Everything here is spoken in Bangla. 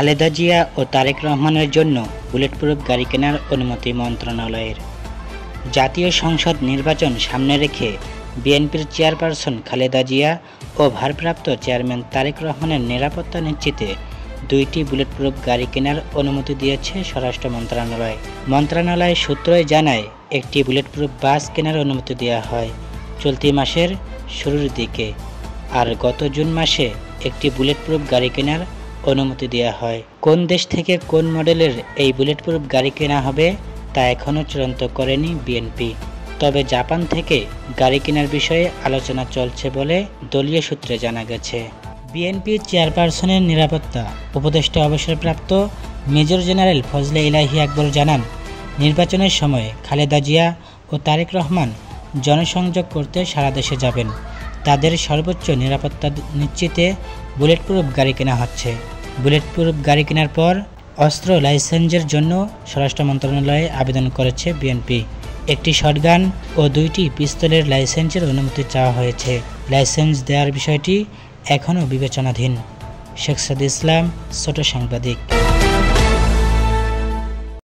খালেদা জিয়া ও তারেক রহমানের জন্য বুলেটপ্রুফ গাড়ি কেনার অনুমতি মন্ত্রণালয়ের। জাতীয় সংসদ নির্বাচন সামনে রেখে বিএনপির চেয়ারপারসন খালেদা জিয়া ও ভারপ্রাপ্ত চেয়ারম্যান তারেক রহমানের নিরাপত্তা নিশ্চিতে 2টি বুলেটপ্রুফ গাড়ি কেনার অনুমতি দিয়েছে স্বরাষ্ট্র মন্ত্রণালয়। মন্ত্রণালয় সূত্রই জানায়, একটি বুলেটপ্রুফ বাস কেনার অনুমতি দেওয়া হয় চলতি মাসের শুরুর দিকে, আর গত জুন মাসে একটি বুলেটপ্রুফ গাড়ি কেনার অনুমতি দেওয়া হয়। কোন দেশ থেকে কোন মডেলের এই বুলেটপ্রুফ গাড়ি কেনা হবে তা এখনও চূড়ান্ত করেনি বিএনপি। তবে জাপান থেকে গাড়ি কেনার বিষয়ে আলোচনা চলছে বলে দলীয় সূত্রে জানা গেছে। বিএনপির চেয়ারপারসনের নিরাপত্তা উপদেষ্টা অবসরপ্রাপ্ত মেজর জেনারেল ফজলে ইলাহি আকবর জানান, নির্বাচনের সময় খালেদা জিয়া ও তারেক রহমান জনসংযোগ করতে সারা দেশে যাবেন। তাদের সর্বোচ্চ নিরাপত্তা নিশ্চিতে বুলেটপ্রুফ গাড়ি কেনা হচ্ছে। বুলেটপ্রুফ গাড়ি কেনার পর অস্ত্র লাইসেন্সের জন্য স্বরাষ্ট্র মন্ত্রণালয়ে আবেদন করেছে বিএনপি। একটি শটগান ও 2টি পিস্তলের লাইসেন্সের অনুমতি চাওয়া হয়েছে। লাইসেন্স দেওয়ার বিষয়টি এখনও বিবেচনাধীন। শেখ সাদ ইসলাম, ছোট সাংবাদিক।